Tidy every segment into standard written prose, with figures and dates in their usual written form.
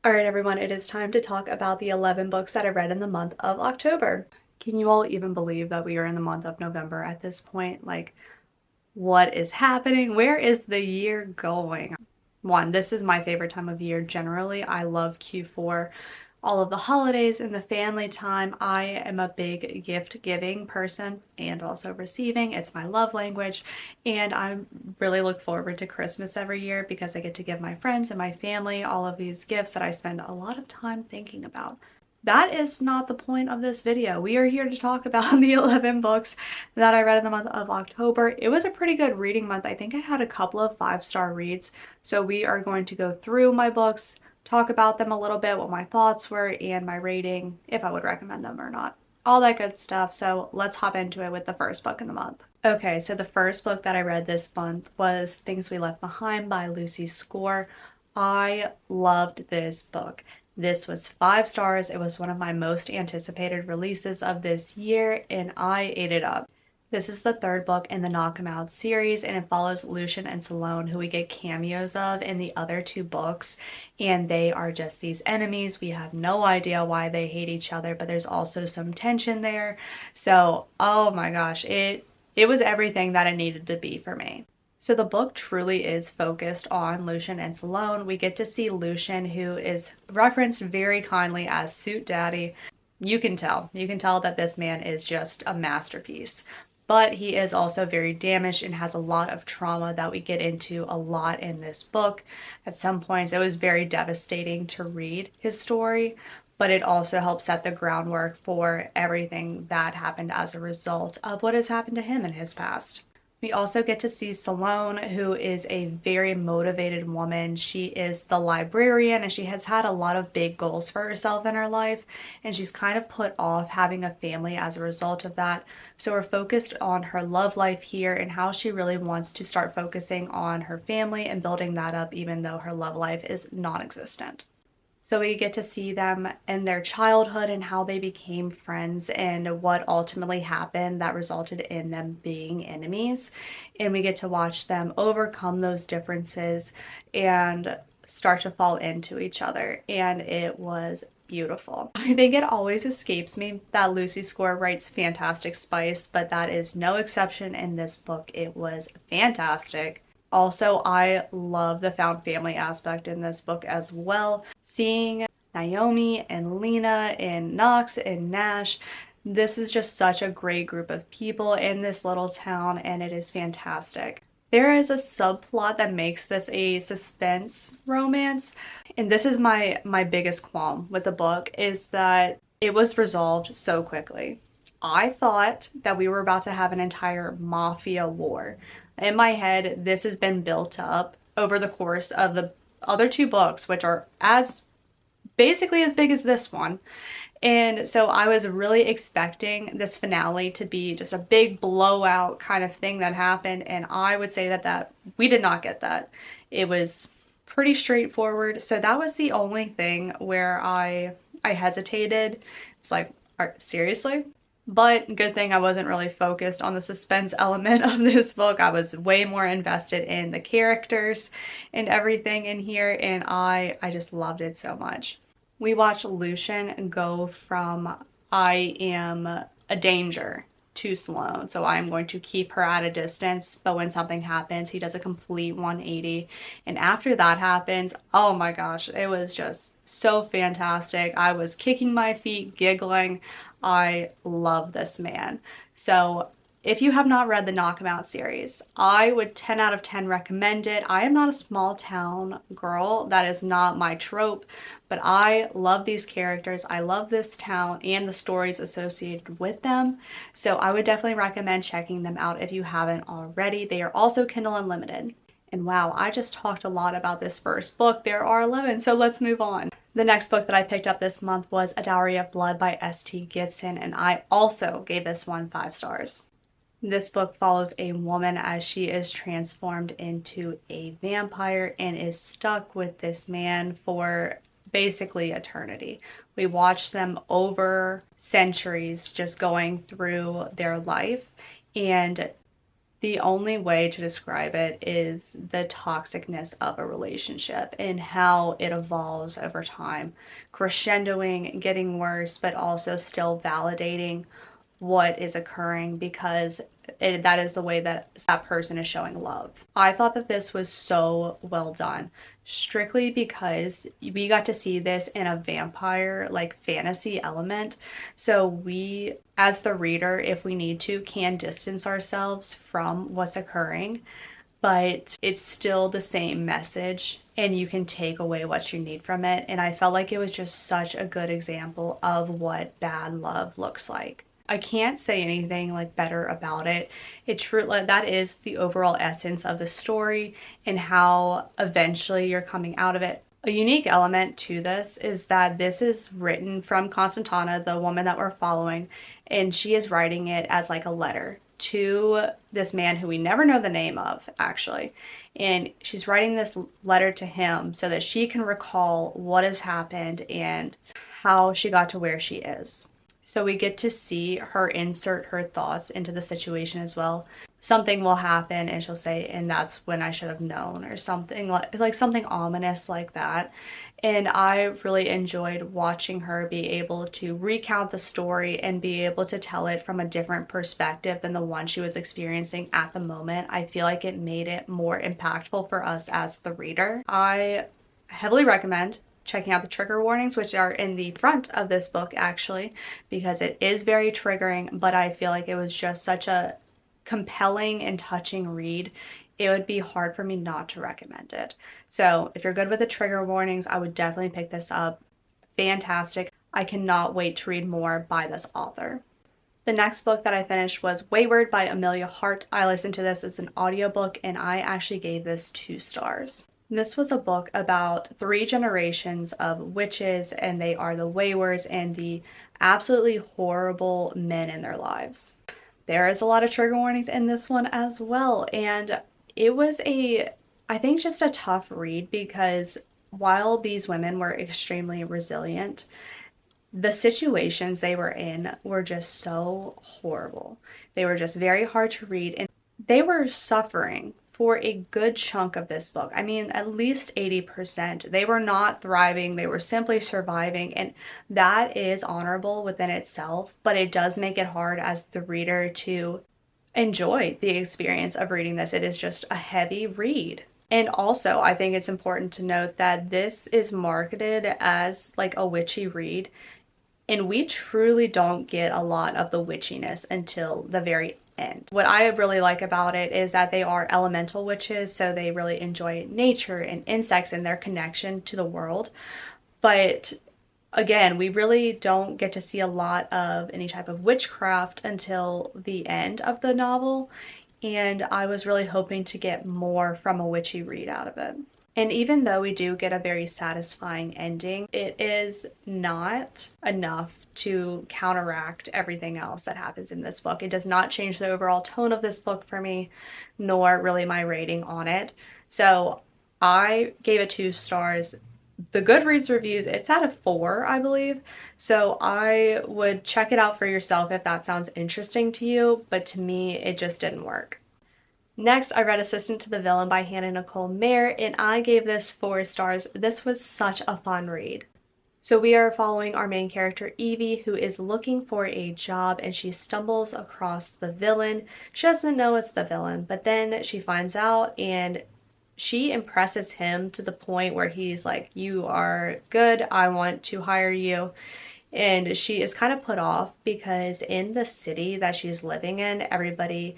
Alright everyone, it is time to talk about the 11 books that I read in the month of October. Can you all even believe that we are in the month of November at this point? Like, what is happening? Where is the year going? One, this is my favorite time of year generally. I love Q4, all of the holidays and the family time. I am a big gift giving person and also receiving. It's my love language, and I really look forward to Christmas every year because I get to give my friends and my family all of these gifts that I spend a lot of time thinking about. That is not the point of this video. We are here to talk about the 11 books that I read in the month of October. It was a pretty good reading month. I think I had a couple of 5-star reads. So we are going to go through my books, talk about them a little bit, what my thoughts were, and my rating, if I would recommend them or not. All that good stuff. So let's hop into it with the first book in the month. Okay, so the first book that I read this month was Things We Left Behind by Lucy Score. I loved this book. This was 5 stars. It was one of my most anticipated releases of this year, and I ate it up. This is the third book in the Knock 'Em Out series, and it follows Lucian and Salome, who we get cameos of in the other 2 books, and they are just these enemies. We have no idea why they hate each other, but there's also some tension there. So, oh my gosh, it was everything that it needed to be for me. So the book truly is focused on Lucian and Salome. We get to see Lucian, who is referenced very kindly as Suit Daddy. You can tell that this man is just a masterpiece. But he is also very damaged and has a lot of trauma that we get into a lot in this book. At some points, it was very devastating to read his story, but it also helps set the groundwork for everything that happened as a result of what has happened to him in his past. We also get to see Salome, who is a very motivated woman. She is the librarian, and she has had a lot of big goals for herself in her life, and she's kind of put off having a family as a result of that. So we're focused on her love life here and how she really wants to start focusing on her family and building that up, even though her love life is non-existent. So we get to see them in their childhood and how they became friends and what ultimately happened that resulted in them being enemies. And we get to watch them overcome those differences and start to fall into each other. And it was beautiful. I think it always escapes me that Lucy Score writes fantastic spice, but that is no exception in this book. It was fantastic. Also, I love the found family aspect in this book as well. Seeing Naomi and Lena and Knox and Nash, this is just such a great group of people in this little town, and it is fantastic. There is a subplot that makes this a suspense romance, and this is my biggest qualm with the book, is that it was resolved so quickly. I thought that we were about to have an entire mafia war. In my head, this has been built up over the course of the other 2 books, which are basically as big as this one. And so I was really expecting this finale to be just a big blowout kind of thing that happened, and I would say that we did not get that. It was pretty straightforward. So that was the only thing where I hesitated. It's like, seriously? But good thing I wasn't really focused on the suspense element of this book. I was way more invested in the characters and everything in here, and I just loved it so much. We watch Lucian go from I am a danger to Salome, so I'm going to keep her at a distance, but when something happens, he does a complete 180. And after that happens, oh my gosh, it was just so fantastic. I was kicking my feet, giggling. I love this man. So if you have not read the Knock 'Em Out series, I would 10 out of 10 recommend it. I am not a small town girl. That is not my trope, but I love these characters. I love this town and the stories associated with them. So I would definitely recommend checking them out if you haven't already. They are also Kindle Unlimited. And wow, I just talked a lot about this first book. There are 11, so let's move on. The next book that I picked up this month was A Dowry of Blood by S.T. Gibson, and I also gave this one 5 stars. This book follows a woman as she is transformed into a vampire and is stuck with this man for basically eternity. We watch them over centuries just going through their life, and The only way to describe it is the toxicness of a relationship and how it evolves over time, crescendoing, getting worse, but also still validating what is occurring because that is the way that that person is showing love. I thought that this was so well done, strictly because we got to see this in a vampire like fantasy element. So we, as the reader, if we need to, can distance ourselves from what's occurring, but it's still the same message and you can take away what you need from it. And I felt like it was just such a good example of what bad love looks like. I can't say anything like better about it. It truly, that is the overall essence of the story and how eventually you're coming out of it. A unique element to this is that this is written from Constantana, the woman that we're following, and she is writing it as like a letter to this man who we never know the name of, actually. And she's writing this letter to him so that she can recall what has happened and how she got to where she is. So we get to see her insert her thoughts into the situation as well. Something will happen and she'll say, and that's when I should have known, or something like something ominous like that. And I really enjoyed watching her be able to recount the story and be able to tell it from a different perspective than the one she was experiencing at the moment. I feel like it made it more impactful for us as the reader. I heavily recommend checking out the trigger warnings, which are in the front of this book actually, because it is very triggering, but I feel like it was just such a compelling and touching read. It would be hard for me not to recommend it. So if you're good with the trigger warnings, I would definitely pick this up. Fantastic. I cannot wait to read more by this author. The next book that I finished was Wayward by Amelia Hart. I listened to this as an audiobook and I actually gave this 2 stars. This was a book about 3 generations of witches, and they are the Waywards and the absolutely horrible men in their lives. There is a lot of trigger warnings in this one as well, and it was I think just a tough read because while these women were extremely resilient, the situations they were in were just so horrible. They were just very hard to read, and they were suffering for a good chunk of this book. I mean, at least 80%. They were not thriving, they were simply surviving, and that is honorable within itself, but it does make it hard as the reader to enjoy the experience of reading this. It is just a heavy read. And also, I think it's important to note that this is marketed as like a witchy read, and we truly don't get a lot of the witchiness until the very end. What I really like about it is that they are elemental witches, so they really enjoy nature and insects and their connection to the world. But again, we really don't get to see a lot of any type of witchcraft until the end of the novel, and I was really hoping to get more from a witchy read out of it. And even though we do get a very satisfying ending, it is not enough to counteract everything else that happens in this book. It does not change the overall tone of this book for me, nor really my rating on it. So I gave it 2 stars. The Goodreads reviews, it's at a 4, I believe. So I would check it out for yourself if that sounds interesting to you, but to me, it just didn't work. Next, I read Assistant to the Villain by Hannah Nicole Mayer, and I gave this 4 stars. This was such a fun read. So we are following our main character, Evie, who is looking for a job, and she stumbles across the villain. She doesn't know it's the villain, but then she finds out, and she impresses him to the point where he's like, you are good, I want to hire you. And she is kind of put off because in the city that she's living in, everybody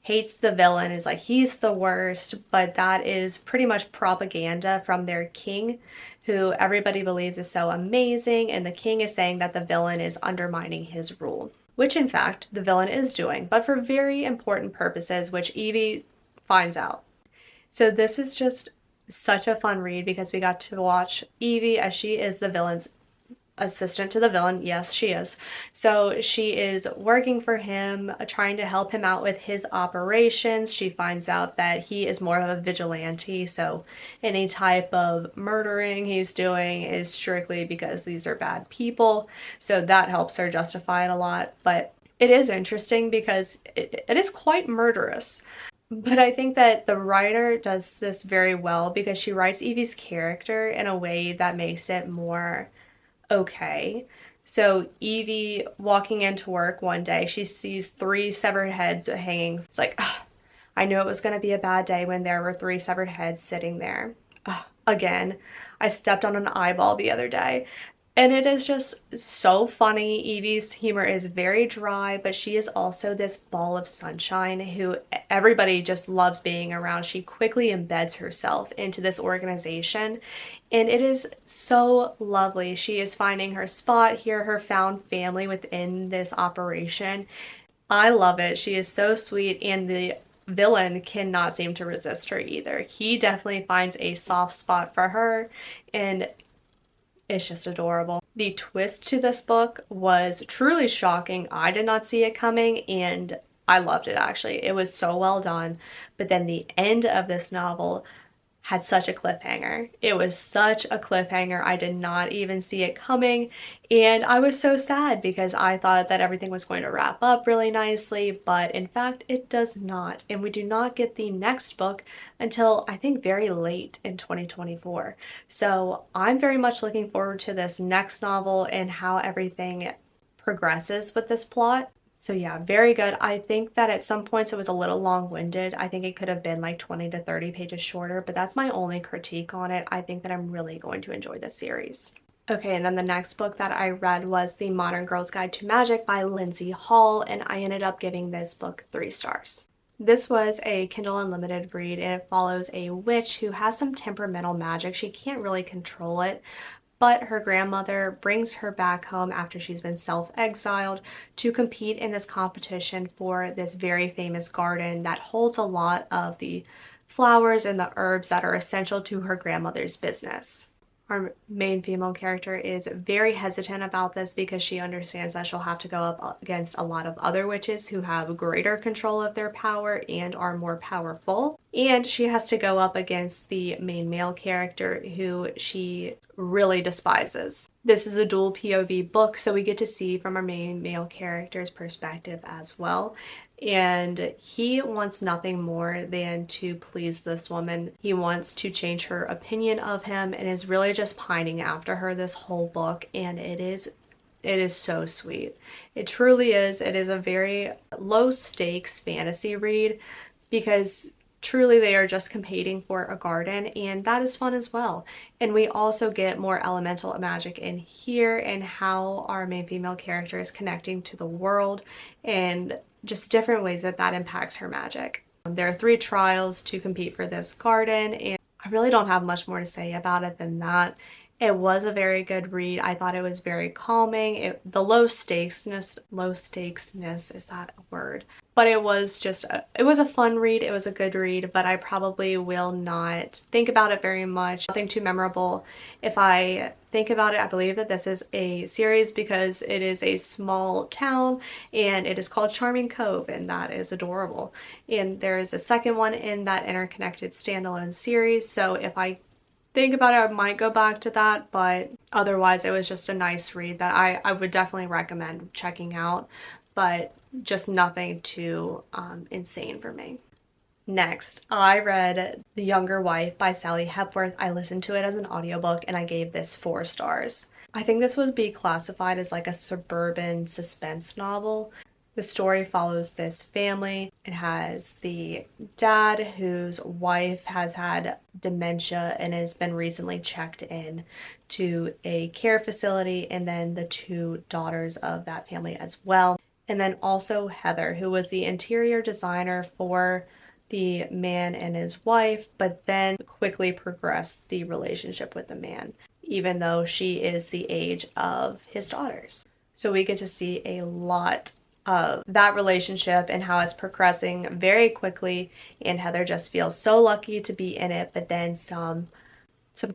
hates the villain, is like, he's the worst, but that is pretty much propaganda from their king, who everybody believes is so amazing, and the king is saying that the villain is undermining his rule, which in fact the villain is doing, but for very important purposes, which Evie finds out. So this is just such a fun read because we got to watch Evie as she is the villain's assistant to the villain. Yes, she is. So she is working for him, trying to help him out with his operations. She finds out that he is more of a vigilante, so any type of murdering he's doing is strictly because these are bad people. So that helps her justify it a lot. But it is interesting because it is quite murderous. But I think that the writer does this very well because she writes Evie's character in a way that makes it more okay. So Evie walking into work one day, she sees three severed heads hanging. It's like, ugh, I knew it was going to be a bad day when there were three severed heads sitting there. Ugh, again, I stepped on an eyeball the other day. And it is just so funny. Evie's humor is very dry, but she is also this ball of sunshine who everybody just loves being around. She quickly embeds herself into this organization, and it is so lovely. She is finding her spot here, her found family within this operation. I love it. She is so sweet, and the villain cannot seem to resist her either. He definitely finds a soft spot for her, and it's just adorable. The twist to this book was truly shocking. I did not see it coming, and I loved it actually. It was so well done. But then the end of this novel had such a cliffhanger. It was such a cliffhanger. I did not even see it coming, and I was so sad because I thought that everything was going to wrap up really nicely, but in fact it does not. And we do not get the next book until I think very late in 2024. So I'm very much looking forward to this next novel and how everything progresses with this plot. So yeah, very good. I think that at some points it was a little long-winded. I think it could have been like 20 to 30 pages shorter, but that's my only critique on it. I think that I'm really going to enjoy this series. Okay, and then the next book that I read was The Modern Girl's Guide to Magic by Lindsay Hall, and I ended up giving this book 3 stars. This was a Kindle Unlimited read, and it follows a witch who has some temperamental magic. She can't really control it, but her grandmother brings her back home after she's been self-exiled to compete in this competition for this very famous garden that holds a lot of the flowers and the herbs that are essential to her grandmother's business. Our main female character is very hesitant about this because she understands that she'll have to go up against a lot of other witches who have greater control of their power and are more powerful. And she has to go up against the main male character who she really despises. This is a dual POV book, so we get to see from our main male character's perspective as well. And he wants nothing more than to please this woman. He wants to change her opinion of him and is really just pining after her this whole book, and it is so sweet. It truly is. It is a very low stakes fantasy read because truly they are just competing for a garden, and that is fun as well. And we also get more elemental magic in here and how our main female character is connecting to the world and just different ways that that impacts her magic. There are 3 trials to compete for this garden, and I really don't have much more to say about it than that. It was a very good read. I thought it was very calming. The low stakesness, is that a word? But it was just, it was a fun read. It was a good read, but I probably will not think about it very much. Nothing too memorable. If I think about it, I believe that this is a series because it is a small town and it is called Charming Cove, and that is adorable. And there is a second one in that interconnected standalone series, so if I think about it, I might go back to that, but otherwise it was just a nice read that I would definitely recommend checking out, but just nothing too insane for me. Next, I read The Younger Wife by Sally Hepworth. I listened to it as an audiobook and I gave this 4 stars. I think this would be classified as like a suburban suspense novel. The story follows this family. It has the dad whose wife has had dementia and has been recently checked in to a care facility, and then the 2 daughters of that family as well. And then also Heather, who was the interior designer for the man and his wife, but then quickly progressed the relationship with the man, even though she is the age of his daughters. So we get to see a lot of that relationship and how it's progressing very quickly, and Heather just feels so lucky to be in it, but then some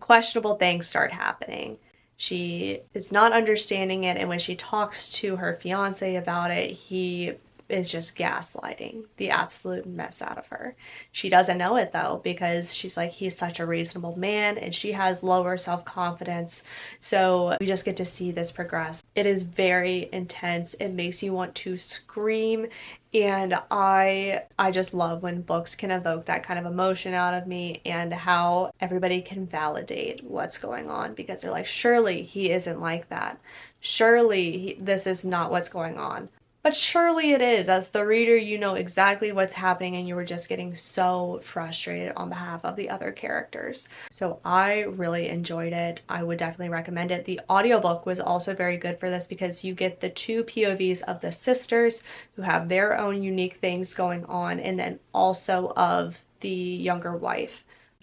questionable things start happening. She is not understanding it, and when she talks to her fiance about it, he is just gaslighting the absolute mess out of her. She doesn't know it though, because she's like, he's such a reasonable man, and she has lower self-confidence. So we just get to see this progress. It is very intense. It makes you want to scream, and I just love when books can evoke that kind of emotion out of me, and how everybody can validate what's going on, because they're like, surely he isn't like that. Surely this is not what's going on. But surely it is. As the reader, you know exactly what's happening, and you were just getting so frustrated on behalf of the other characters. So I really enjoyed it. I would definitely recommend it. The audiobook was also very good for this, because you get the two POVs of the sisters who have their own unique things going on, and then also of the younger wife.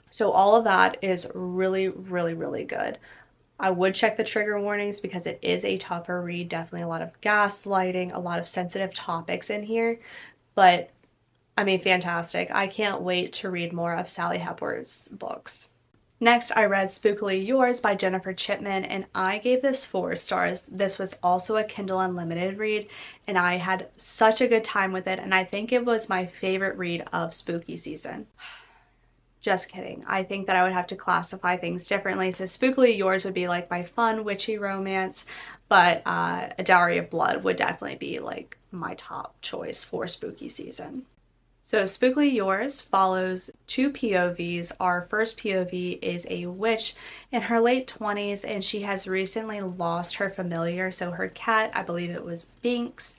So all of that is really, really, really good. I would check the trigger warnings, because it is a tougher read. Definitely a lot of gaslighting, a lot of sensitive topics in here. But, I mean, fantastic. I can't wait to read more of Sally Hepworth's books. Next, I read Spookily Yours by Jennifer Chipman, and I gave this 4 stars. This was also a Kindle Unlimited read, and I had such a good time with it, and I think it was my favorite read of spooky season. Just kidding. I think that I would have to classify things differently. So Spookily Yours would be like my fun witchy romance, but A Dowry of Blood would definitely be like my top choice for spooky season. So Spookily Yours follows 2 POVs. Our first POV is a witch in her late 20s, and she has recently lost her familiar, so her cat, I believe it was Binks,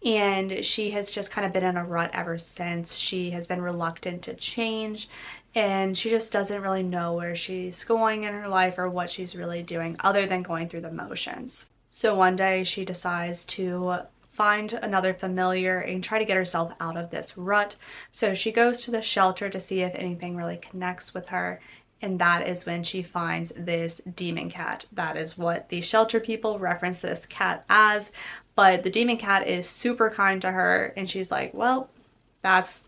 and she has just kind of been in a rut ever since. She has been reluctant to change, and she just doesn't really know where she's going in her life or what she's really doing other than going through the motions. So one day she decides to find another familiar and try to get herself out of this rut. So she goes to the shelter to see if anything really connects with her, and that is when she finds this demon cat. That is what the shelter people reference this cat as, but the demon cat is super kind to her, and she's like, well, that's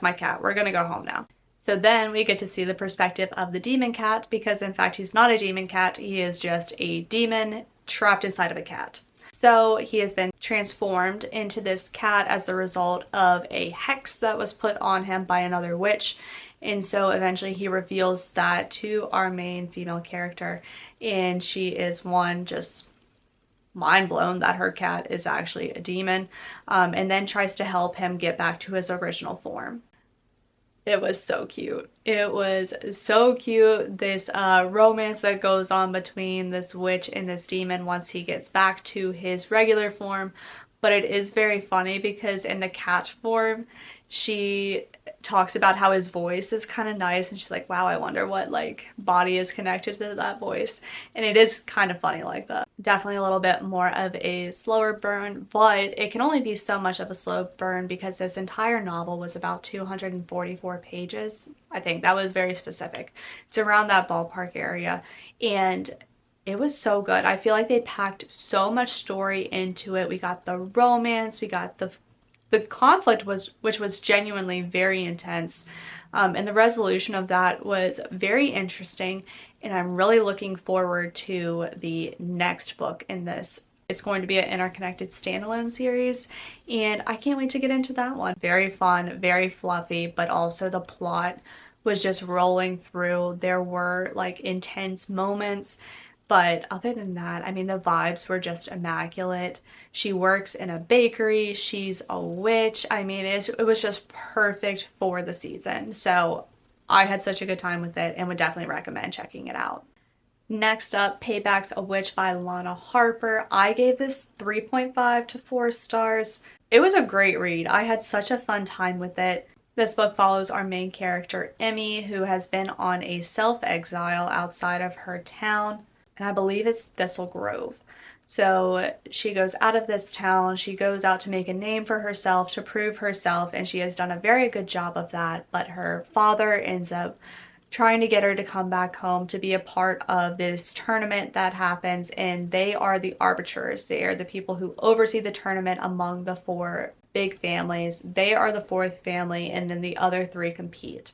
my cat. We're gonna go home now. So then we get to see the perspective of the demon cat, because in fact he's not a demon cat, he is just a demon trapped inside of a cat. So he has been transformed into this cat as the result of a hex that was put on him by another witch. And so eventually he reveals that to our main female character, and she is just mind blown that her cat is actually a demon, and then tries to help him get back to his original form. It was so cute. It was so cute, this romance that goes on between this witch and this demon once he gets back to his regular form. But it is very funny, because in the cat form, she talks about how his voice is kind of nice, and she's like, wow, I wonder what like body is connected to that voice. And it is kind of funny like that. Definitely a little bit more of a slower burn, but it can only be so much of a slow burn because this entire novel was about 244 pages. I think that was very specific. It's around that ballpark area, and it was so good. I feel like they packed so much story into it. We got the romance, we got the conflict, which was genuinely very intense, and the resolution of that was very interesting, and I'm really looking forward to the next book in this. It's going to be an interconnected standalone series, and I can't wait to get into that one. Very fun, very fluffy, but also the plot was just rolling through. There were like intense moments, but other than that, I mean, the vibes were just immaculate. She works in a bakery. She's a witch. I mean, it was just perfect for the season. So I had such a good time with it and would definitely recommend checking it out. Next up, Paybacks A Witch by Lana Harper. I gave this 3.5 to 4 stars. It was a great read. I had such a fun time with it. This book follows our main character, Emmy, who has been on a self-exile outside of her town, and I believe it's Thistle Grove. So she goes out of this town, she goes out to make a name for herself, to prove herself, and she has done a very good job of that, but her father ends up trying to get her to come back home to be a part of this tournament that happens, and they are the arbiters. They are the people who oversee the tournament among the 4 big families. They are the 4th family, and then the other 3 compete.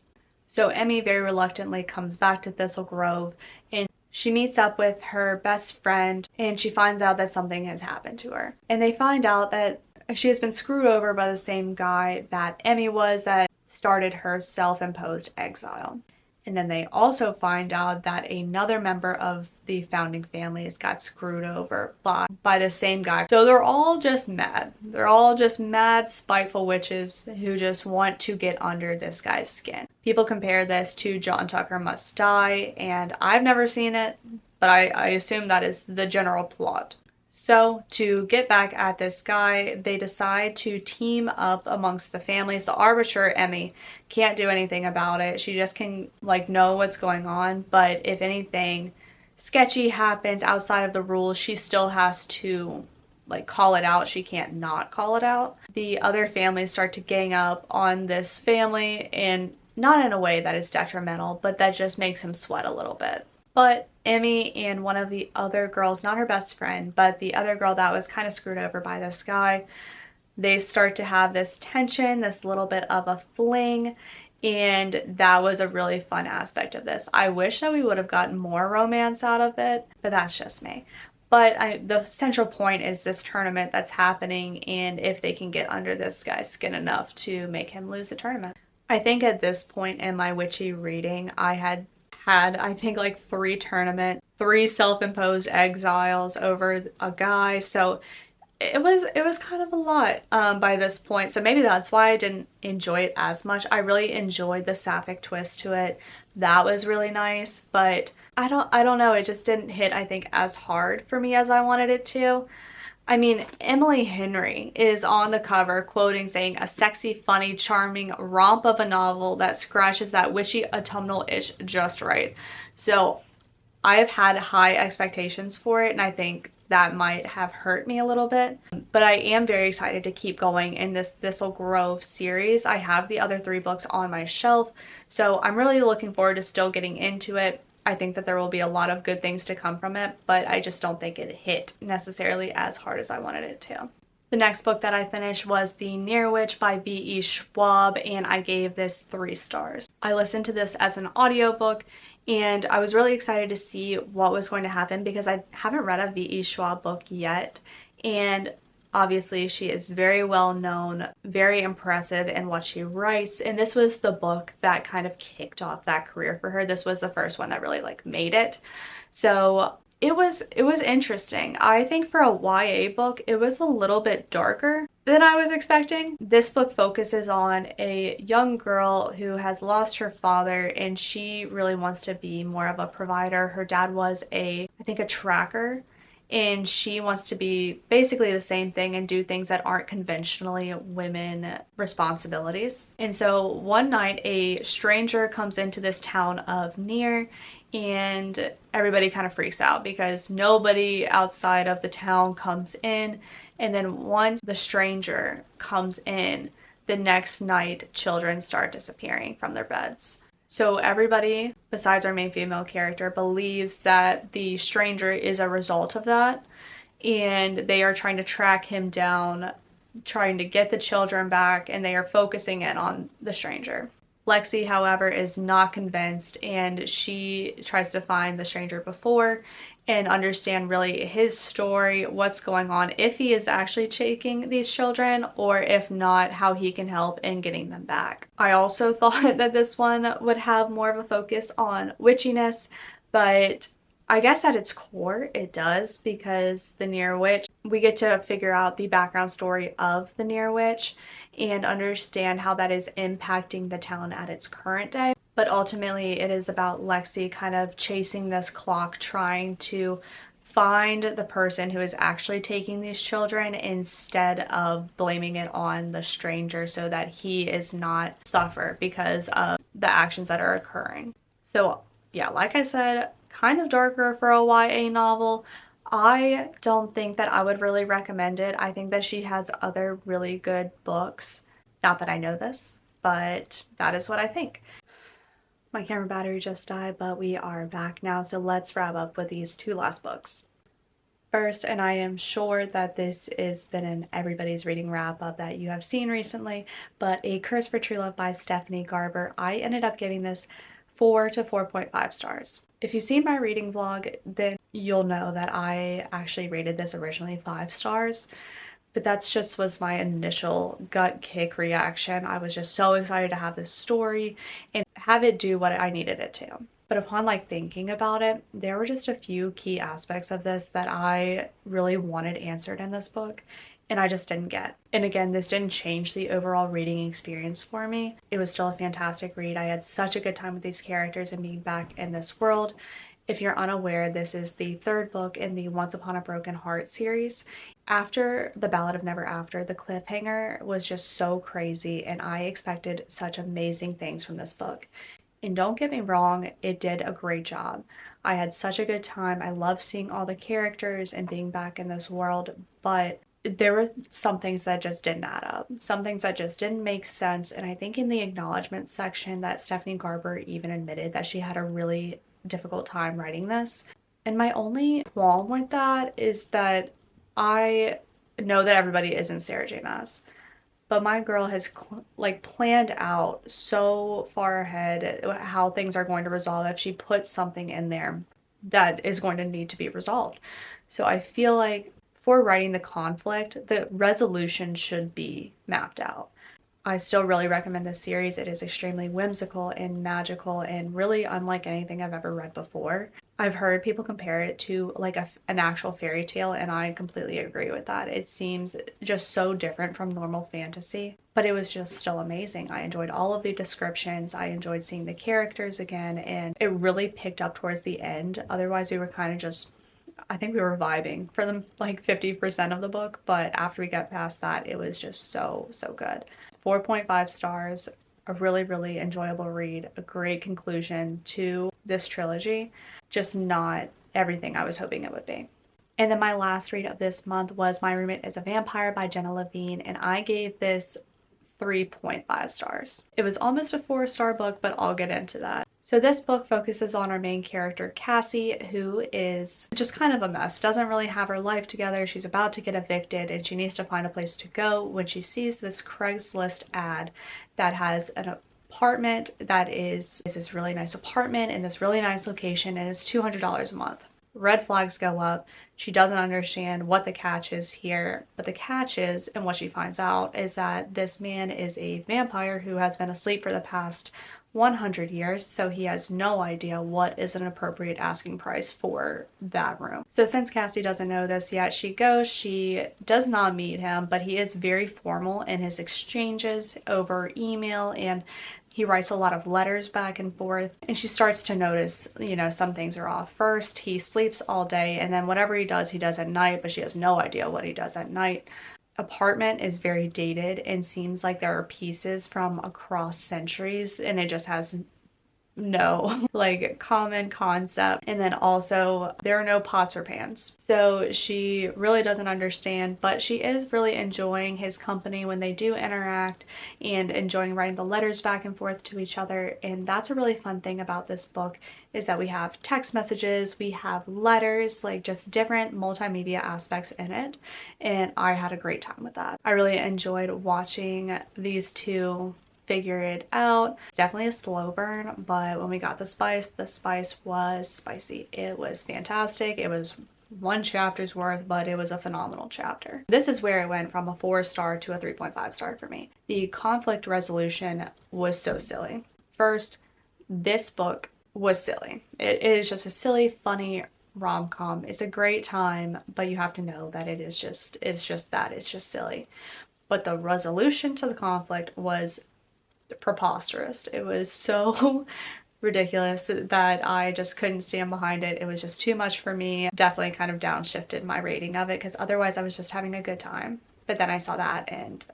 So Emmy very reluctantly comes back to Thistle Grove, and she meets up with her best friend, and she finds out that something has happened to her. And they find out that she has been screwed over by the same guy that Emmy was, that started her self-imposed exile. And then they also find out that another member of the founding families got screwed over by the same guy. So they're all just mad. They're all just mad, spiteful witches who just want to get under this guy's skin. People compare this to John Tucker Must Die, and I've never seen it, but I assume that is the general plot. So to get back at this guy, they decide to team up amongst the families. The arbiter, Emmy, can't do anything about it. She just can like know what's going on, but if anything sketchy happens outside of the rules, she still has to like call it out. She can't not call it out. The other families start to gang up on this family, and not in a way that is detrimental, but that just makes him sweat a little bit. But Emmy and one of the other girls, not her best friend, but the other girl that was kind of screwed over by this guy, they start to have this tension, this little bit of a fling, and that was a really fun aspect of this. I wish that we would have gotten more romance out of it, but that's just me. But the central point is this tournament that's happening, and if they can get under this guy's skin enough to make him lose the tournament. I think at this point in my witchy reading, I had I think like 3 tournaments, 3 self-imposed exiles over a guy. So it was kind of a lot by this point. So maybe that's why I didn't enjoy it as much. I really enjoyed the sapphic twist to it. That was really nice, but I don't know. It just didn't hit, I think, as hard for me as I wanted it to. I mean, Emily Henry is on the cover quoting saying, "A sexy, funny, charming romp of a novel that scratches that witchy autumnal itch just right." So I have had high expectations for it, and I think that might have hurt me a little bit. But I am very excited to keep going in this Thistle Grove series. I have the other 3 books on my shelf, so I'm really looking forward to still getting into it. I think that there will be a lot of good things to come from it, but I just don't think it hit necessarily as hard as I wanted it to. The next book that I finished was The Near Witch by V.E. Schwab, and I gave this 3 stars. I listened to this as an audiobook, and I was really excited to see what was going to happen because I haven't read a V.E. Schwab book yet, and obviously she is very well known, very impressive in what she writes, and this was the book that kind of kicked off that career for her. This was the first one that really like made it. So it was interesting. I think for a YA book, it was a little bit darker than I was expecting. This book focuses on a young girl who has lost her father, and she really wants to be more of a provider. Her dad was I think a tracker, and she wants to be basically the same thing and do things that aren't conventionally women responsibilities. And so one night a stranger comes into this town of Near, and everybody kind of freaks out because nobody outside of the town comes in. And then once the stranger comes in, the next night children start disappearing from their beds. So everybody, besides our main female character, believes that the stranger is a result of that, and they are trying to track him down, trying to get the children back, and they are focusing in on the stranger. Lexi, however, is not convinced, and she tries to find the stranger before and understand really his story, what's going on, if he is actually taking these children, or if not, how he can help in getting them back. I also thought that this one would have more of a focus on witchiness, but I guess at its core it does, because the Near Witch, we get to figure out the background story of the Near Witch and understand how that is impacting the town at its current day. But ultimately it is about Lexi kind of chasing this clock, trying to find the person who is actually taking these children instead of blaming it on the stranger so that he is not suffer because of the actions that are occurring. So yeah, like I said, kind of darker for a YA novel. I don't think that I would really recommend it. I think that she has other really good books. Not that I know this, but that is what I think. My camera battery just died, but we are back now, so let's wrap up with these 2 last books. First, and I am sure that this has been in everybody's reading wrap up that you have seen recently, but A Curse for True Love by Stephanie Garber. I ended up giving this 4 to 4.5 stars. If you've seen my reading vlog, then you'll know that I actually rated this originally 5 stars. But that's just was my initial gut kick reaction. I was just so excited to have this story and have it do what I needed it to. But upon like thinking about it, there were just a few key aspects of this that I really wanted answered in this book and I just didn't get. And again, this didn't change the overall reading experience for me. It was still a fantastic read. I had such a good time with these characters and being back in this world. If you're unaware, this is the third book in the Once Upon a Broken Heart series. After The Ballad of Never After, the cliffhanger was just so crazy and I expected such amazing things from this book. And don't get me wrong, it did a great job. I had such a good time. I love seeing all the characters and being back in this world, but there were some things that just didn't add up. Some things that just didn't make sense. And I think in the acknowledgement section that Stephanie Garber even admitted that she had a really difficult time writing this. And my only qualm with that is that I know that everybody isn't Sarah J. Maas, but my girl has like planned out so far ahead how things are going to resolve if she puts something in there that is going to need to be resolved. So I feel like for writing the conflict, the resolution should be mapped out. I still really recommend this series. It is extremely whimsical and magical and really unlike anything I've ever read before. I've heard people compare it to like an actual fairy tale, and I completely agree with that. It seems just so different from normal fantasy, but it was just still amazing. I enjoyed all of the descriptions. I enjoyed seeing the characters again, and it really picked up towards the end. Otherwise, we were kind of just, I think we were vibing for the like 50% of the book, but after we got past that, it was just so good. 4.5 stars, a really, really enjoyable read, a great conclusion to this trilogy, just not everything I was hoping it would be. And then my last read of this month was My Roommate is a Vampire by Jenna Levine, and I gave this 3.5 stars. It was almost a 4-star book, but I'll get into that. So this book focuses on our main character, Cassie, who is just kind of a mess, doesn't really have her life together. She's about to get evicted and she needs to find a place to go when she sees this Craigslist ad that has an apartment that is this really nice apartment in this really nice location, and it's $200 a month. Red flags go up. She doesn't understand what the catch is here, but the catch is, and what she finds out, is that this man is a vampire who has been asleep for the past 100 years, so he has no idea what is an appropriate asking price for that room. So since Cassie doesn't know this yet, she does not meet him, but he is very formal in his exchanges over email, and he writes a lot of letters back and forth, and she starts to notice, some things are off. First, he sleeps all day, and then whatever he does at night, but she has no idea what he does at night. Apartment is very dated and seems like there are pieces from across centuries, and it just has no like common concept. And then also there are no pots or pans, so she really doesn't understand, but she is really enjoying his company when they do interact and enjoying writing the letters back and forth to each other. And that's a really fun thing about this book, is that we have text messages, we have letters, like just different multimedia aspects in it, and I had a great time with that. I really enjoyed watching these two figure it out. It's definitely a slow burn, but when we got the spice was spicy. It was fantastic. It was one chapter's worth, but it was a phenomenal chapter. This is where it went from a 4-star to a 3.5 star for me. The conflict resolution was so silly. First, this book was silly. It is just a silly, funny rom-com. It's a great time, but you have to know that it's just silly. But the resolution to the conflict was preposterous. It was so ridiculous that I just couldn't stand behind it. It was just too much for me. Definitely kind of downshifted my rating of it, because otherwise I was just having a good time. But then I saw that and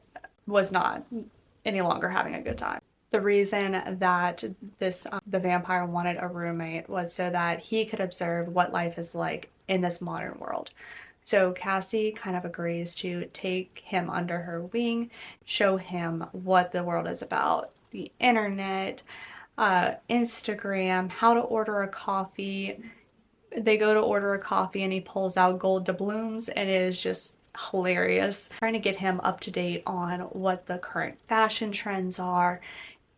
was not any longer having a good time. The reason that the vampire wanted a roommate was so that he could observe what life is like in this modern world. So Cassie kind of agrees to take him under her wing, show him what the world is about, the internet, Instagram, how to order a coffee. They go to order a coffee and he pulls out gold doubloons, and it is just hilarious. Trying to get him up to date on what the current fashion trends are.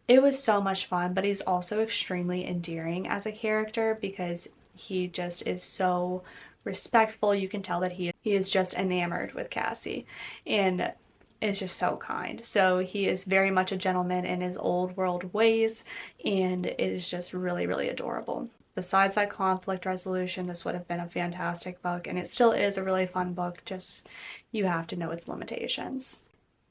It was so much fun, but he's also extremely endearing as a character, because he just is so respectful. You can tell that he is just enamored with Cassie and is just so kind. So he is very much a gentleman in his old world ways, and it is just really, really adorable. Besides that conflict resolution, this would have been a fantastic book, and it still is a really fun book, just you have to know its limitations.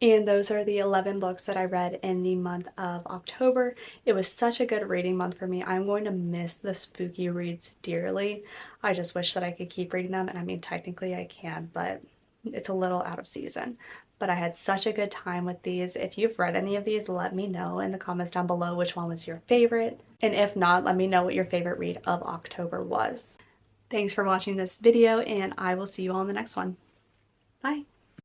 And those are the 11 books that I read in the month of October. It was such a good reading month for me. I'm going to miss the spooky reads dearly. I just wish that I could keep reading them, and I mean, technically I can, but it's a little out of season. But I had such a good time with these. If you've read any of these, let me know in the comments down below which one was your favorite. And if not, let me know what your favorite read of October was. Thanks for watching this video, and I will see you all in the next one. Bye!